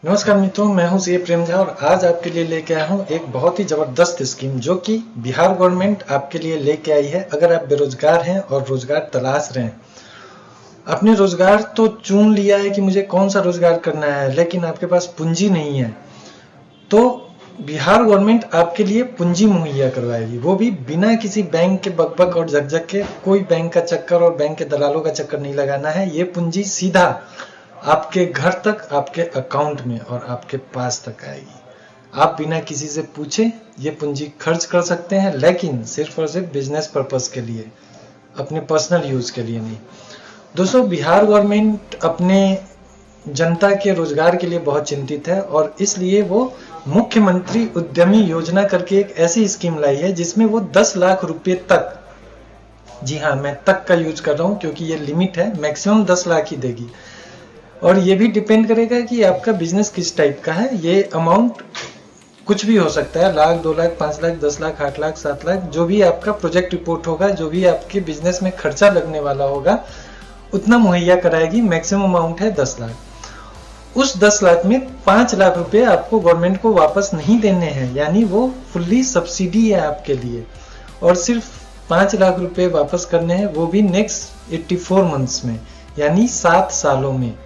नमस्कार मित्रों, मैं हूं सीए प्रेम झा और आज आपके लिए लेके आया हूं एक बहुत ही जबरदस्त स्कीम जो कि बिहार गवर्नमेंट आपके लिए लेके आई है। अगर आप बेरोजगार हैं और रोजगार तलाश रहे हैं, अपने रोजगार तो चुन लिया है कि मुझे कौन सा रोजगार करना है, लेकिन आपके पास पूंजी नहीं है, तो बिहार गवर्नमेंट आपके लिए पूंजी मुहैया करवाएगी, वो भी बिना किसी बैंक के बकबक और झकझक के। कोई बैंक का चक्कर और बैंक के दलालों का चक्कर नहीं लगाना है। ये पूंजी सीधा आपके घर तक, आपके अकाउंट में और आपके पास तक आएगी। आप बिना किसी से पूछे ये पूंजी खर्च कर सकते हैं, लेकिन सिर्फ और सिर्फ बिजनेस पर्पस के लिए, अपने पर्सनल यूज के लिए नहीं। दोस्तों, बिहार गवर्नमेंट अपने जनता के रोजगार के लिए बहुत चिंतित है और इसलिए वो मुख्यमंत्री उद्यमी योजना करके एक ऐसी स्कीम लाई है जिसमें वो 10 लाख रुपए तक, जी हाँ, मैं तक का यूज कर रहा हूं क्योंकि ये लिमिट है, मैक्सिमम 10 लाख ही देगी। और ये भी डिपेंड करेगा कि आपका बिजनेस किस टाइप का है। ये अमाउंट कुछ भी हो सकता है, लाख, 2 लाख, 5 लाख, 10 लाख, 8 लाख, 7 लाख, जो भी आपका प्रोजेक्ट रिपोर्ट होगा, जो भी आपके बिजनेस में खर्चा लगने वाला होगा, उतना मुहैया कराएगी। मैक्सिमम अमाउंट है 10 लाख। उस 10 लाख में 5 लाख रुपए आपको गवर्नमेंट को वापस नहीं देने हैं, यानी वो फुल्ली सब्सिडी है आपके लिए। और सिर्फ 5 लाख रुपए वापस करने हैं, वो भी नेक्स्ट 84 मंथ्स में, यानी 7 सालों में।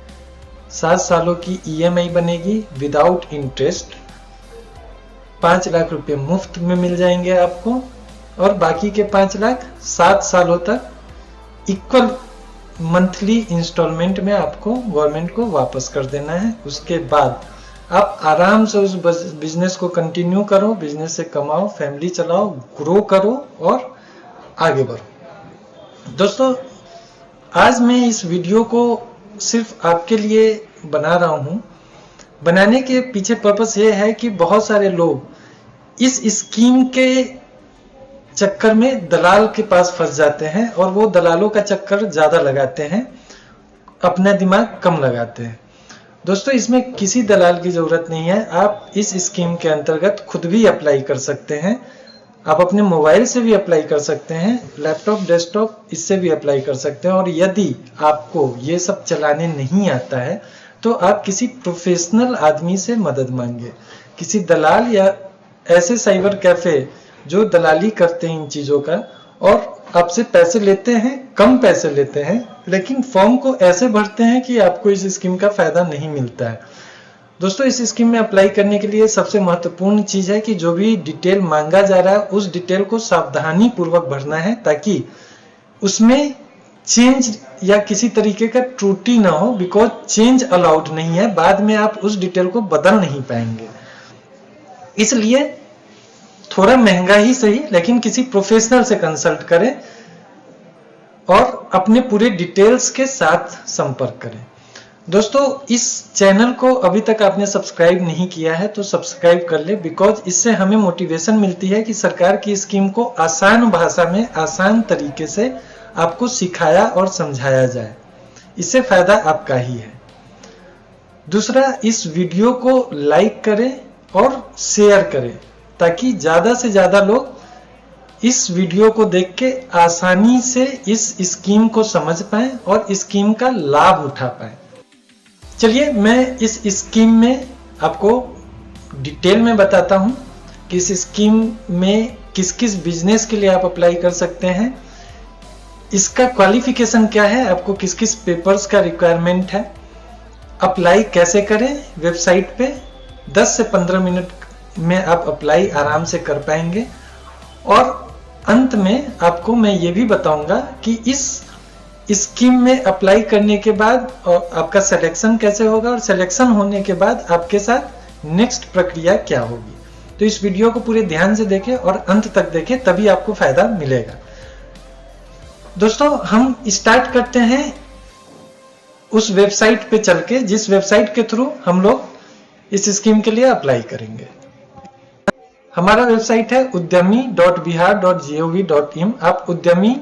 7 सालों की ईएमआई बनेगी विदाउट इंटरेस्ट। 5 लाख रुपए मुफ्त में मिल जाएंगे आपको और बाकी के 5 लाख 7 सालों तक इक्वल मंथली इंस्टॉलमेंट में आपको गवर्नमेंट को वापस कर देना है। उसके बाद आप आराम से उस बिजनेस को कंटिन्यू करो, बिजनेस से कमाओ, फैमिली चलाओ, ग्रो करो और आगे बढ़ो। दोस्तों, आज मैं इस वीडियो को सिर्फ आपके लिए बना रहा हूं। बनाने के पीछे पर्पस ये है कि बहुत सारे लोग इस स्कीम के चक्कर में दलाल के पास फंस जाते हैं और वो दलालों का चक्कर ज्यादा लगाते हैं, अपना दिमाग कम लगाते हैं। दोस्तों, इसमें किसी दलाल की जरूरत नहीं है। आप इस स्कीम के अंतर्गत खुद भी अप्लाई कर सकते हैं। आप अपने मोबाइल से भी अप्लाई कर सकते हैं, लैपटॉप, डेस्कटॉप, इससे भी अप्लाई कर सकते हैं। और यदि आपको ये सब चलाने नहीं आता है तो आप किसी प्रोफेशनल आदमी से मदद मांगे, किसी दलाल या ऐसे साइबर कैफे जो दलाली करते हैं इन चीजों का और आपसे पैसे लेते हैं, कम पैसे लेते हैं, लेकिन फॉर्म को ऐसे भरते हैं कि आपको इस स्कीम का फायदा नहीं मिलता है। दोस्तों, इस स्कीम में अप्लाई करने के लिए सबसे महत्वपूर्ण चीज है कि जो भी डिटेल मांगा जा रहा है उस डिटेल को सावधानी पूर्वक भरना है, ताकि उसमें चेंज या किसी तरीके का त्रुटि ना हो। बिकॉज चेंज अलाउड नहीं है, बाद में आप उस डिटेल को बदल नहीं पाएंगे। इसलिए थोड़ा महंगा ही सही, लेकिन किसी प्रोफेशनल से कंसल्ट करें और अपने पूरे डिटेल्स के साथ संपर्क करें। दोस्तों, इस चैनल को अभी तक आपने सब्सक्राइब नहीं किया है तो सब्सक्राइब कर ले, बिकॉज इससे हमें मोटिवेशन मिलती है कि सरकार की स्कीम को आसान भाषा में, आसान तरीके से आपको सिखाया और समझाया जाए। इससे फायदा आपका ही है। दूसरा, इस वीडियो को लाइक करें और शेयर करें ताकि ज्यादा से ज्यादा लोग इस वीडियो को देख के आसानी से इस स्कीम को समझ पाएं और स्कीम का लाभ उठा पाएं। चलिए, मैं इस स्कीम में आपको डिटेल में बताता हूं कि इस स्कीम में किस किस बिजनेस के लिए आप अप्लाई कर सकते हैं, इसका क्वालिफिकेशन क्या है, आपको किस किस पेपर्स का रिक्वायरमेंट है, अप्लाई कैसे करें। वेबसाइट पे 10 से 15 मिनट में आप अप्लाई आराम से कर पाएंगे। और अंत में आपको मैं ये भी बताऊंगा कि इस स्कीम में अप्लाई करने के बाद और आपका सिलेक्शन कैसे होगा और सिलेक्शन होने के बाद आपके साथ नेक्स्ट प्रक्रिया क्या होगी। तो इस वीडियो को पूरे ध्यान से देखें और अंत तक देखें, तभी आपको फायदा मिलेगा। दोस्तों, हम स्टार्ट करते हैं उस वेबसाइट पे चल के जिस वेबसाइट के थ्रू हम लोग इस स्कीम के लिए अप्लाई करेंगे। हमारा वेबसाइट है udyami.bihar.gov.in। आप उद्यमी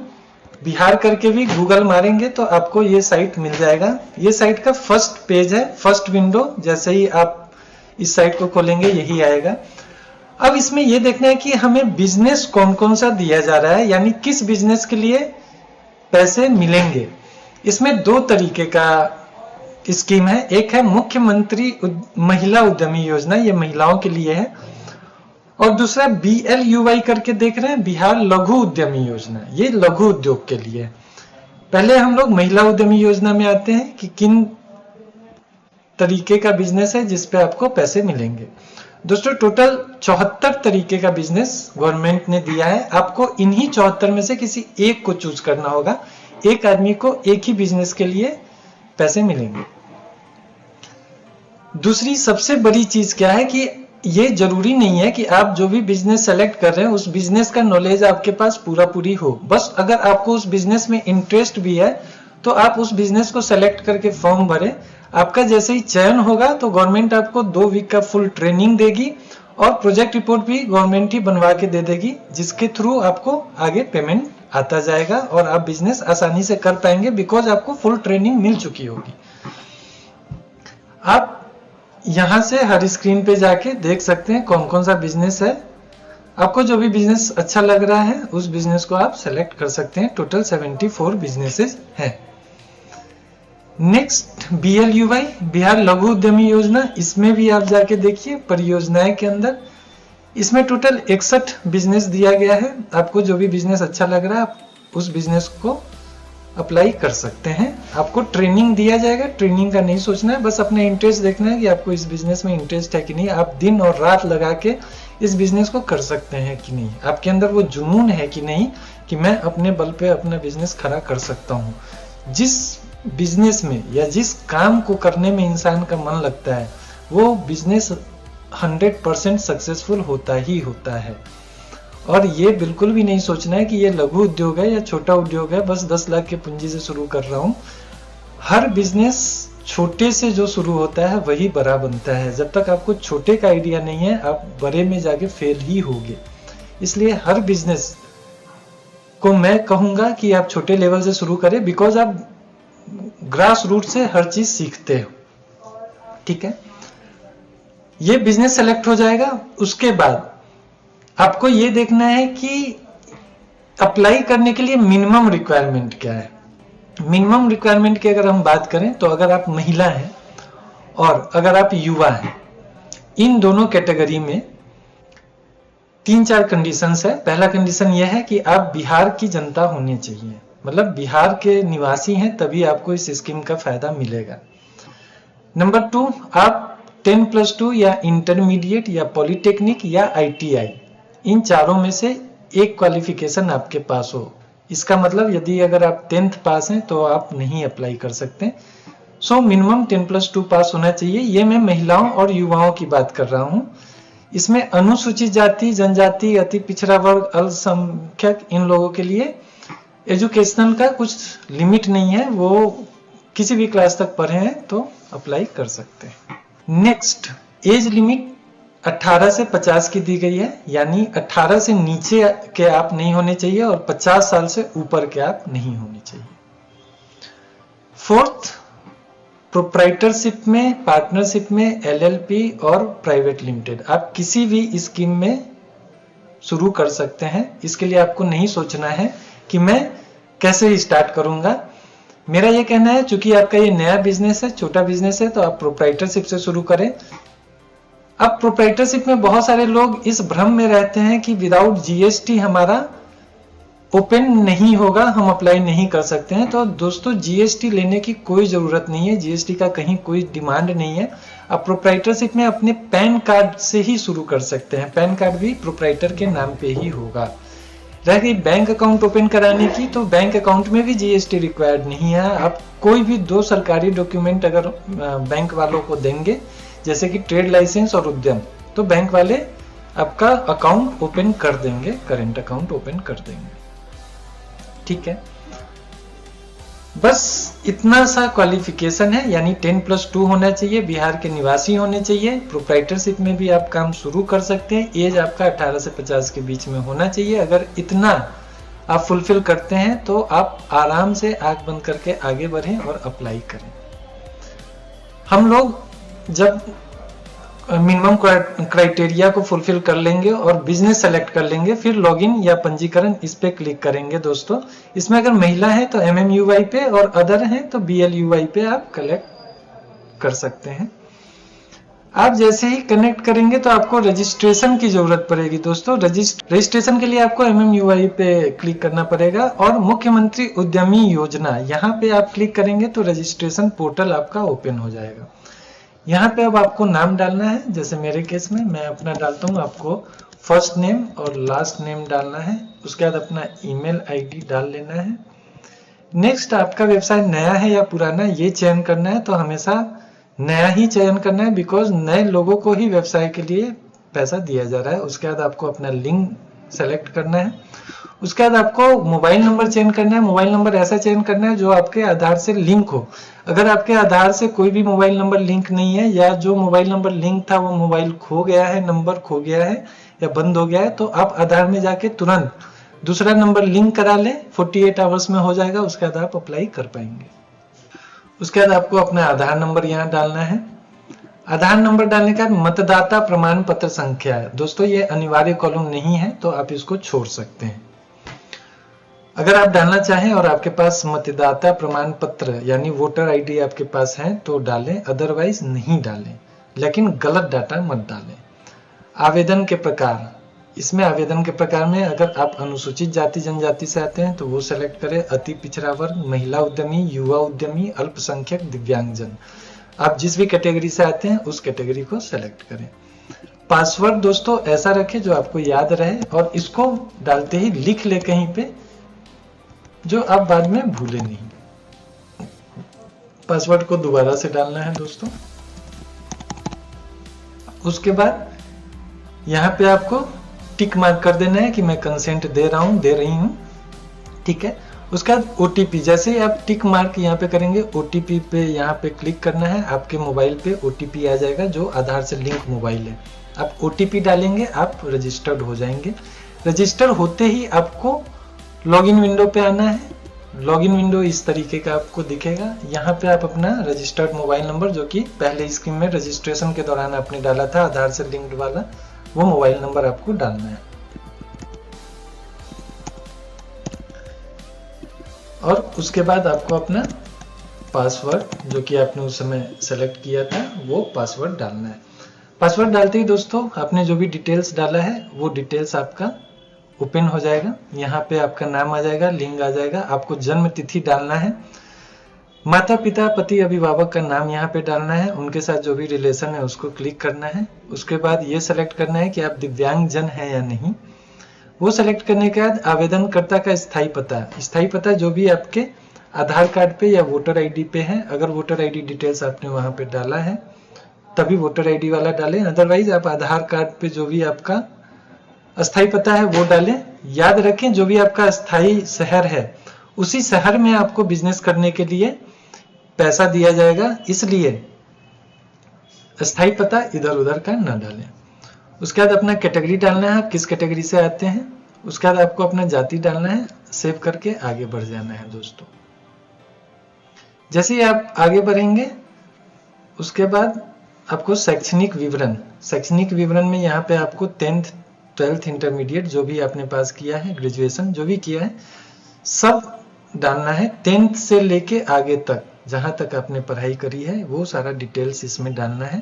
बिहार करके भी गूगल मारेंगे तो आपको ये साइट मिल जाएगा। ये साइट का फर्स्ट पेज है, फर्स्ट विंडो। जैसे ही आप इस साइट को खोलेंगे यही आएगा। अब इसमें ये देखना है कि हमें बिजनेस कौन कौन सा दिया जा रहा है, यानी किस बिजनेस के लिए पैसे मिलेंगे। इसमें 2 तरीके का स्कीम है। एक है मुख्यमंत्री महिला उद्यमी योजना, ये महिलाओं के लिए है। और दूसरा BLUY करके देख रहे हैं, बिहार लघु उद्यमी योजना, ये लघु उद्योग के लिए है। पहले हम लोग महिला उद्यमी योजना में आते हैं कि किन तरीके का बिजनेस है जिसपे आपको पैसे मिलेंगे। दोस्तों टोटल 74 तरीके का बिजनेस गवर्नमेंट ने दिया है। आपको इन्हीं 74 में से किसी एक को चूज करना होगा। एक आदमी को एक ही बिजनेस के लिए पैसे मिलेंगे। दूसरी सबसे बड़ी चीज क्या है कि ये जरूरी नहीं है कि आप जो भी बिजनेस सेलेक्ट कर रहे हैं उस बिजनेस का नॉलेज आपके पास पूरी हो। बस अगर आपको उस बिजनेस में इंटरेस्ट भी है तो आप उस बिजनेस को सेलेक्ट करके फॉर्म भरें। आपका जैसे ही चयन होगा तो गवर्नमेंट आपको 2 वीक का फुल ट्रेनिंग देगी और प्रोजेक्ट रिपोर्ट भी गवर्नमेंट ही बनवा के दे देगी, जिसके थ्रू आपको आगे पेमेंट आता जाएगा और आप बिजनेस आसानी से कर पाएंगे, बिकॉज आपको फुल ट्रेनिंग मिल चुकी होगी। आप यहां से हर स्क्रीन पे जाके देख सकते हैं कौन कौन सा बिजनेस है। आपको जो भी बिजनेस अच्छा लग रहा है उस बिजनेस को आप सेलेक्ट कर सकते हैं। टोटल 74 बिजनेसेस हैं। नेक्स्ट BLUY, बिहार लघु उद्यमी योजना, इसमें भी आप जाके देखिए परियोजनाएं के अंदर इसमें टोटल 61 बिजनेस दिया गया है। आपको जो भी बिजनेस अच्छा लग रहा है आप उस बिजनेस को अप्लाई कर सकते हैं। आपको ट्रेनिंग दिया जाएगा, ट्रेनिंग का नहीं सोचना है, बस अपना इंटरेस्ट देखना है कि आपको इस बिजनेस में इंटरेस्ट है कि नहीं। आप दिन और रात लगा के इस बिजनेस को कर सकते हैं कि नहीं। आपके अंदर वो जुनून है कि नहीं कि मैं अपने बल पे अपना बिजनेस खड़ा कर सकता हूँ। जिस बिजनेस में या जिस काम को करने में इंसान का मन लगता है वो बिजनेस 100% सक्सेसफुल होता ही होता है। और ये बिल्कुल भी नहीं सोचना है कि ये लघु उद्योग है या छोटा उद्योग है, बस 10 लाख के पूंजी से शुरू कर रहा हूँ। हर बिजनेस छोटे से जो शुरू होता है वही बड़ा बनता है। जब तक आपको छोटे का आइडिया नहीं है आप बड़े में जाके फेल ही होगे। इसलिए हर बिजनेस को मैं कहूंगा कि आप छोटे लेवल से शुरू करें, बिकॉज आप ग्रास रूट से हर चीज सीखते हो। ठीक है, ये बिजनेस सेलेक्ट हो जाएगा। उसके बाद आपको ये देखना है कि अप्लाई करने के लिए मिनिमम रिक्वायरमेंट क्या है। मिनिमम रिक्वायरमेंट की अगर हम बात करें तो अगर आप महिला हैं और अगर आप युवा हैं, इन दोनों कैटेगरी में 3-4 कंडीशंस है। पहला कंडीशन यह है कि आप बिहार की जनता होनी चाहिए, मतलब बिहार के निवासी हैं तभी आपको इस स्कीम का फायदा मिलेगा। नंबर 2, आप 10+2 या इंटरमीडिएट या पॉलिटेक्निक या ITI, इन चारों में से एक क्वालिफिकेशन आपके पास हो। इसका मतलब यदि अगर आप 10th पास हैं तो आप नहीं अप्लाई कर सकते। सो मिनिमम 10+2 पास होना चाहिए। ये मैं महिलाओं और युवाओं की बात कर रहा हूं। इसमें अनुसूचित जाति, जनजाति, अति पिछड़ा वर्ग, अल्पसंख्यक, इन लोगों के लिए एजुकेशनल का कुछ लिमिट नहीं है, वो किसी भी क्लास तक पढ़े हैं तो अप्लाई कर सकते हैं। नेक्स्ट, एज लिमिट 18 से 50 की दी गई है, यानी 18 से नीचे के आप नहीं होने चाहिए और 50 साल से ऊपर के आप नहीं होने चाहिए। 4th, प्रोप्राइटरशिप में, पार्टनरशिप में, LLP और प्राइवेट लिमिटेड, आप किसी भी स्कीम में शुरू कर सकते हैं। इसके लिए आपको नहीं सोचना है कि मैं कैसे स्टार्ट करूंगा। मेरा ये कहना है चूंकि आपका ये नया बिजनेस है, छोटा बिजनेस है, तो आप प्रोप्राइटरशिप से शुरू करें। अब प्रोप्राइटरशिप में बहुत सारे लोग इस भ्रम में रहते हैं कि विदाउट GST हमारा ओपन नहीं होगा, हम अप्लाई नहीं कर सकते हैं। तो दोस्तों GST लेने की कोई जरूरत नहीं है, GST का कहीं कोई डिमांड नहीं है। आप प्रोप्राइटरशिप में अपने पैन कार्ड से ही शुरू कर सकते हैं। पैन कार्ड भी प्रोप्राइटर के नाम पे ही होगा। रह गई बैंक अकाउंट ओपन कराने की, तो बैंक अकाउंट में भी GST रिक्वायर्ड नहीं है। आप कोई भी 2 सरकारी डॉक्यूमेंट अगर बैंक वालों को देंगे, जैसे कि ट्रेड लाइसेंस और उद्यम, तो बैंक वाले आपका अकाउंट ओपन कर देंगे, करेंट अकाउंट ओपन कर देंगे। ठीक है, बस इतना सा क्वालिफिकेशन है, यानी 10+2 होना चाहिए, बिहार के निवासी होने चाहिए। प्रोप्राइटरशिप में भी आप काम शुरू कर सकते हैं। एज आपका 18 से 50 के बीच में होना चाहिए। अगर इतना आप फुलफिल करते हैं तो आप आराम से आंख बंद करके आगे बढ़ें और अप्लाई करें। हम लोग जब मिनिमम क्राइटेरिया को फुलफिल कर लेंगे और बिजनेस सेलेक्ट कर लेंगे, फिर लॉगिन या पंजीकरण इस पे क्लिक करेंगे। दोस्तों इसमें अगर महिला है तो MMUY पे और अदर है तो BLUY पे आप कर सकते हैं। आप जैसे ही कनेक्ट करेंगे तो आपको रजिस्ट्रेशन की जरूरत पड़ेगी दोस्तों। रजिस्ट्रेशन के लिए आपको MMUI पे क्लिक करना पड़ेगा और मुख्यमंत्री उद्यमी योजना यहाँ पे आप क्लिक करेंगे तो रजिस्ट्रेशन पोर्टल आपका ओपन हो जाएगा। यहाँ पे अब आपको नाम डालना है, जैसे मेरे केस में मैं अपना डालता हूँ, आपको फर्स्ट नेम और लास्ट नेम डालना है। उसके बाद अपना ईमेल ID डाल लेना है। नेक्स्ट आपका व्यवसाय नया है या पुराना ये चयन करना है, तो हमेशा नया ही चयन करना है, बिकॉज नए लोगों को ही व्यवसाय के लिए पैसा दिया जा रहा है। उसके बाद आपको अपना लिंक सेलेक्ट करना है। उसके बाद आपको मोबाइल नंबर चयन करना है। मोबाइल नंबर ऐसा चयन करना है जो आपके आधार से लिंक हो। अगर आपके आधार से कोई भी मोबाइल नंबर लिंक नहीं है या जो मोबाइल नंबर लिंक था वो मोबाइल खो गया है, नंबर खो गया है या बंद हो गया है, तो आप आधार में जाके तुरंत दूसरा नंबर लिंक करा लें। 48 आवर्स में हो जाएगा। उसके बाद आप अप्लाई कर पाएंगे। उसके बाद आपको अपना आधार नंबर यहाँ डालना है। आधार नंबर डालने के बाद मतदाता प्रमाण पत्र संख्या है दोस्तों, ये अनिवार्य कॉलम नहीं है तो आप इसको छोड़ सकते हैं। अगर आप डालना चाहें और आपके पास मतदाता प्रमाण पत्र यानी वोटर ID आपके पास है तो डालें, अदरवाइज नहीं डालें, लेकिन गलत डाटा मत डालें। आवेदन के प्रकार, इसमें आवेदन के प्रकार में अगर आप अनुसूचित जाति जनजाति से आते हैं तो वो सेलेक्ट करें, अति पिछड़ा वर्ग, महिला उद्यमी, युवा उद्यमी, अल्पसंख्यक, दिव्यांगजन। आप जिस भी कैटेगरी से आते हैं उस कैटेगरी को सेलेक्ट करें। पासवर्ड दोस्तों ऐसा रखें जो आपको याद रहे और इसको डालते ही लिख ले कहीं पे जो आप बाद में भूले नहीं। पासवर्ड को दोबारा से डालना है दोस्तों। उसके बाद यहाँ पे आपको टिक मार्क कर देना है कि मैं कंसेंट दे रहा हूं, दे रही हूं, ठीक है। उसके बाद OTP, जैसे ही आप टिक मार्क यहाँ पे करेंगे OTP पे यहाँ पे क्लिक करना है। आपके मोबाइल पे OTP आ जाएगा जो आधार से लिंक मोबाइल है। आप OTP डालेंगे, आप रजिस्टर्ड हो जाएंगे। रजिस्टर होते ही आपको लॉगिन विंडो पे आना है। लॉगिन विंडो इस तरीके का आपको दिखेगा। यहाँ पे आप अपना रजिस्टर्ड मोबाइल नंबर जो कि पहले स्कीम में रजिस्ट्रेशन के दौरान आपने डाला था आधार से लिंक्ड वाला, वो मोबाइल नंबर आपको डालना है और उसके बाद आपको अपना पासवर्ड जो कि आपने उस समय सेलेक्ट किया था वो पासवर्ड डालना है। पासवर्ड डालते ही दोस्तों आपने जो भी डिटेल्स डाला है वो डिटेल्स आपका ओपन हो जाएगा। यहाँ पे आपका नाम आ जाएगा, लिंग आ जाएगा, आपको जन्म तिथि डालना है, माता पिता पति अभिभावक का नाम यहाँ पे डालना है, उनके साथ जो भी रिलेशन है उसको क्लिक करना है। उसके बाद ये सेलेक्ट करना है कि आप दिव्यांगजन है या नहीं। वो सेलेक्ट करने के बाद आवेदनकर्ता का स्थायी पता जो भी आपके आधार कार्ड पे या वोटर ID पे है। अगर वोटर ID डिटेल्स आपने वहां पे डाला है तभी वोटर ID वाला डालें, अदरवाइज आप आधार कार्ड पे जो भी आपका अस्थायी पता है वो डालें। याद रखें जो भी आपका अस्थायी शहर है उसी शहर में आपको बिजनेस करने के लिए पैसा दिया जाएगा, इसलिए अस्थायी पता इधर उधर का ना डालें। उसके बाद अपना कैटेगरी डालना है, आप किस कैटेगरी से आते हैं। उसके बाद आपको अपना जाति डालना है, सेव करके आगे बढ़ जाना है दोस्तों। जैसे ही आप आगे बढ़ेंगे उसके बाद आपको शैक्षणिक विवरण में यहाँ पे आपको 10th 12th इंटरमीडिएट जो भी आपने पास किया है, ग्रेजुएशन जो भी किया है सब डालना है। 10th से लेके आगे तक जहां तक आपने पढ़ाई करी है वो सारा डिटेल्स इसमें डालना है।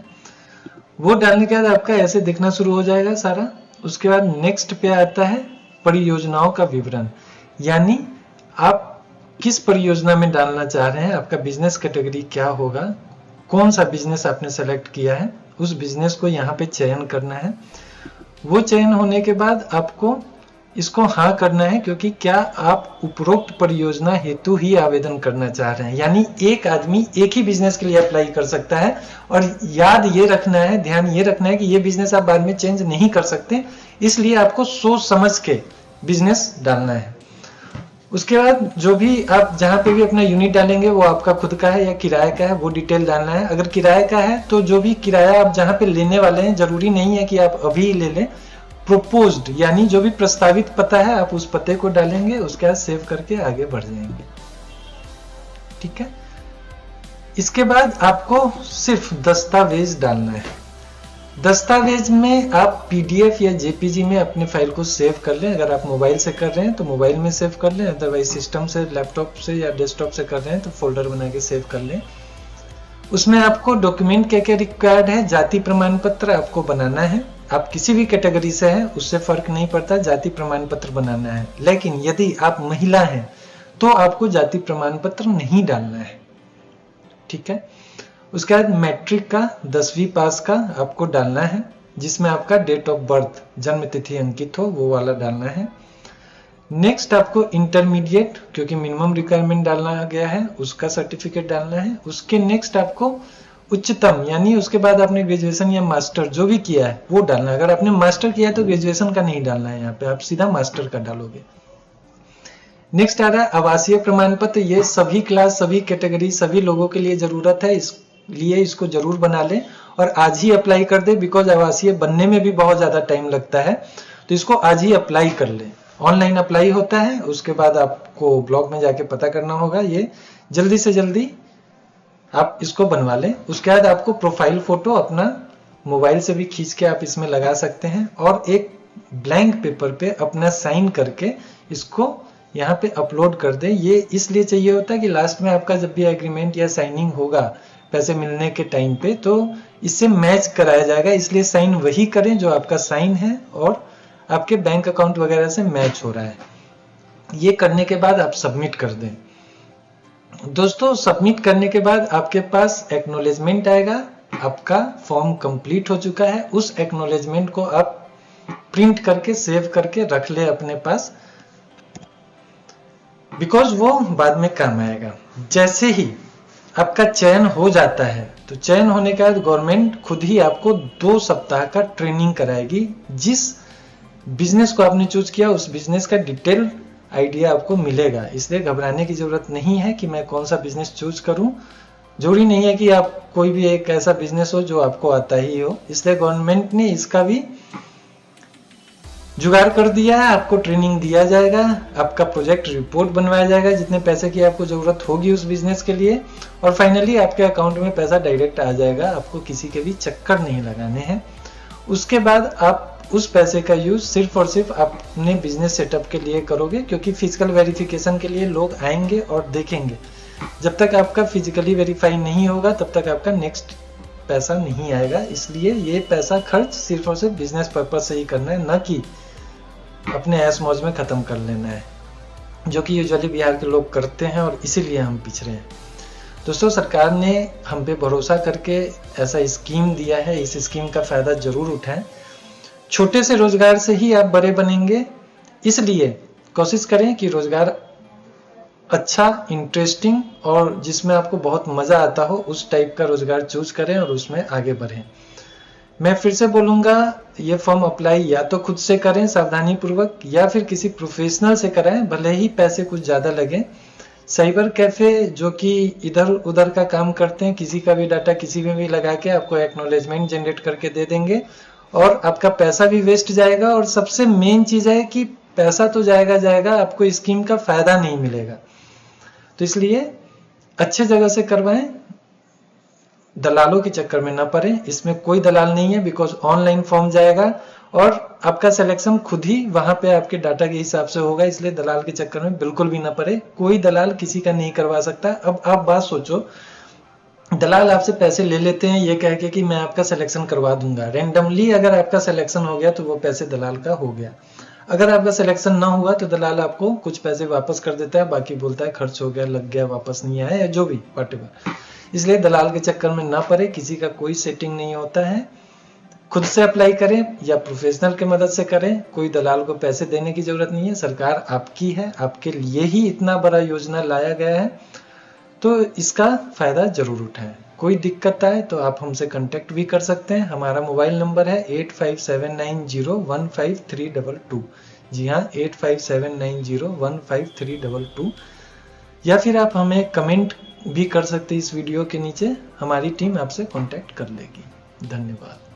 वो डालने के बाद आपका ऐसे दिखना शुरू हो जाएगा सारा। उसके बाद नेक्स्ट पे आता है परियोजनाओं का विवरण, यानी आप किस परियोजना में डालना चाह रहे हैं, आपका बिजनेस कैटेगरी क्या होगा, कौन सा बिजनेस आपने सेलेक्ट किया है, उस बिजनेस को यहाँ पे चयन करना है। वो चयन होने के बाद आपको इसको हाँ करना है, क्योंकि क्या आप उपरोक्त परियोजना हेतु ही आवेदन करना चाह रहे हैं। यानी एक आदमी एक ही बिजनेस के लिए अप्लाई कर सकता है। और याद ये रखना है, ध्यान ये रखना है कि ये बिजनेस आप बाद में चेंज नहीं कर सकते, इसलिए आपको सोच समझ के बिजनेस डालना है। उसके बाद जो भी आप जहाँ पे भी अपना यूनिट डालेंगे वो आपका खुद का है या किराए का है, वो डिटेल डालना है। अगर किराए का है तो जो भी किराया आप जहाँ पे लेने वाले हैं जरूरी नहीं है कि आप अभी ही ले लें। प्रोपोज्ड यानी जो भी प्रस्तावित पता है आप उस पते को डालेंगे, उसके बाद सेव करके आगे बढ़ जाएंगे। ठीक है। इसके बाद आपको सिर्फ दस्तावेज डालना है। दस्तावेज में आप PDF या JPG में अपने फाइल को सेव कर लें। अगर आप मोबाइल से कर रहे हैं तो मोबाइल में सेव कर लें, अदरवाइज सिस्टम से, लैपटॉप से या डेस्कटॉप से कर रहे हैं तो फोल्डर बना के सेव कर लें। उसमें आपको डॉक्यूमेंट क्या क्या रिक्वायर्ड है, जाति प्रमाण पत्र आपको बनाना है। आप किसी भी कैटेगरी से हैं उससे फर्क नहीं पड़ता, जाति प्रमाण पत्र बनाना है। लेकिन यदि आप महिला हैं तो आपको जाति प्रमाण पत्र नहीं डालना है, ठीक है। उसके बाद मैट्रिक का 10वीं पास का आपको डालना है, जिसमें आपका डेट ऑफ बर्थ जन्म तिथि अंकित हो वो वाला डालना है। नेक्स्ट आपको इंटरमीडिएट, क्योंकि मिनिमम रिक्वायरमेंट डालना गया है, उसका सर्टिफिकेट डालना है। उसके नेक्स्ट आपको उच्चतम, यानी उसके बाद आपने ग्रेजुएशन या मास्टर जो भी किया है वो डालना है। अगर आपने मास्टर किया है तो ग्रेजुएशन का नहीं डालना है, यहाँ पे आप सीधा मास्टर का डालोगे। नेक्स्ट आ रहा है आवासीय प्रमाण पत्र। ये सभी क्लास, सभी कैटेगरी, सभी लोगों के लिए जरूरत है, इसलिए इसको जरूर बना लें और आज ही अप्लाई कर दे, बिकॉज आवासीय बनने में भी बहुत ज्यादा टाइम लगता है, तो इसको आज ही अप्लाई कर ले। ऑनलाइन अप्लाई होता है, उसके बाद आपको ब्लॉग में जाके पता करना होगा। ये जल्दी से जल्दी आप इसको बनवा लें। उसके बाद आपको प्रोफाइल फोटो अपना मोबाइल से भी खींच के आप इसमें लगा सकते हैं और एक ब्लैंक पेपर पे अपना साइन करके इसको यहाँ पे अपलोड कर दें। ये इसलिए चाहिए होता है कि लास्ट में आपका जब भी एग्रीमेंट या साइनिंग होगा पैसे मिलने के टाइम पे, तो इससे मैच कराया जाएगा, इसलिए साइन वही करें जो आपका साइन है और आपके बैंक अकाउंट वगैरह से मैच हो रहा है। ये करने के बाद आप सबमिट कर दें। दोस्तों सबमिट करने के बाद आपके पास एक्नॉलेजमेंट आएगा, आपका फॉर्म कंप्लीट हो चुका है। उस एक्नॉलेजमेंट को आप प्रिंट करके सेव करके रख ले अपने पास, बिकॉज वो बाद में काम आएगा। जैसे ही आपका चयन हो जाता है तो चयन होने के बाद गवर्नमेंट खुद ही आपको 2 सप्ताह का ट्रेनिंग कराएगी। जिस बिजनेस को आपने चूज किया उस बिजनेस का डिटेल आइडिया आपको मिलेगा, इसलिए घबराने की जरूरत नहीं है कि मैं कौन सा बिजनेस चूज करूं। जरूरी नहीं है कि आप कोई भी एक ऐसा बिजनेस हो जो आपको आता ही हो, इसलिए गवर्नमेंट ने इसका भी जुगाड़ कर दिया है। आपको ट्रेनिंग दिया जाएगा, आपका प्रोजेक्ट रिपोर्ट बनवाया जाएगा जितने पैसे की आपको जरूरत होगी उस बिजनेस के लिए, और फाइनली आपके अकाउंट में पैसा डायरेक्ट आ जाएगा। आपको किसी के भी चक्कर नहीं लगाने हैं। उसके बाद आप उस पैसे का यूज सिर्फ और सिर्फ अपने बिजनेस सेटअप के लिए करोगे, क्योंकि फिजिकल वेरिफिकेशन के लिए लोग आएंगे और देखेंगे। जब तक आपका फिजिकली वेरीफाई नहीं होगा तब तक आपका नेक्स्ट पैसा नहीं आएगा। इसलिए ये पैसा खर्च सिर्फ और सिर्फ बिजनेस पर्पज से ही करना है, न कि अपने ऐश मौज में खत्म कर लेना है, जो कि यूजुअली बिहार के लोग करते हैं और इसीलिए हम पिछड़े हैं। दोस्तों सरकार ने हम पे भरोसा करके ऐसा स्कीम दिया है, इस स्कीम का फायदा जरूर उठाएं। छोटे से रोजगार से ही आप बड़े बनेंगे, इसलिए कोशिश करें कि रोजगार अच्छा, इंटरेस्टिंग और जिसमें आपको बहुत मजा आता हो उस टाइप का रोजगार चूज करें और उसमें आगे बढ़ें। मैं फिर से बोलूंगा, ये फॉर्म अप्लाई या तो खुद से करें सावधानी पूर्वक, या फिर किसी प्रोफेशनल से कराएं, भले ही पैसे कुछ ज्यादा लगे। साइबर कैफे जो कि इधर उधर का काम करते हैं, किसी का भी डाटा किसी में भी लगा के आपको एक्नॉलेजमेंट जनरेट करके दे देंगे और आपका पैसा भी वेस्ट जाएगा। और सबसे मेन चीज है कि पैसा तो जाएगा, आपको स्कीम का फायदा नहीं मिलेगा। तो इसलिए अच्छे जगह से करवाएं, दलालों के चक्कर में ना पड़े। इसमें कोई दलाल नहीं है, बिकॉज ऑनलाइन फॉर्म जाएगा और आपका सिलेक्शन खुद ही वहां पे आपके डाटा के हिसाब से होगा, इसलिए दलाल के चक्कर में बिल्कुल भी ना पड़े। कोई दलाल किसी का नहीं करवा सकता। अब आप बात सोचो, दलाल आपसे पैसे ले लेते हैं ये कह के कि मैं आपका सिलेक्शन करवा दूंगा। रैंडमली अगर आपका सिलेक्शन हो गया तो वो पैसे दलाल का हो गया। अगर आपका सिलेक्शन ना हुआ तो दलाल आपको कुछ पैसे वापस कर देता है, बाकी बोलता है खर्च हो गया, लग गया, वापस नहीं आया, या जो भी व्हाटएवर। इसलिए दलाल के चक्कर में ना पड़े, किसी का कोई सेटिंग नहीं होता है। खुद से अप्लाई करें या प्रोफेशनल की मदद से करें, कोई दलाल को पैसे देने की जरूरत नहीं है। सरकार आपकी है, आपके लिए ही इतना बड़ा योजना लाया गया है, तो इसका फायदा जरूर उठाएं। कोई दिक्कत आए तो आप हमसे कांटेक्ट भी कर सकते हैं। हमारा मोबाइल नंबर है 8579015322। जी हाँ, 8579015322। या फिर आप हमें कमेंट भी कर सकते हैं इस वीडियो के नीचे, हमारी टीम आपसे कांटेक्ट कर लेगी। धन्यवाद।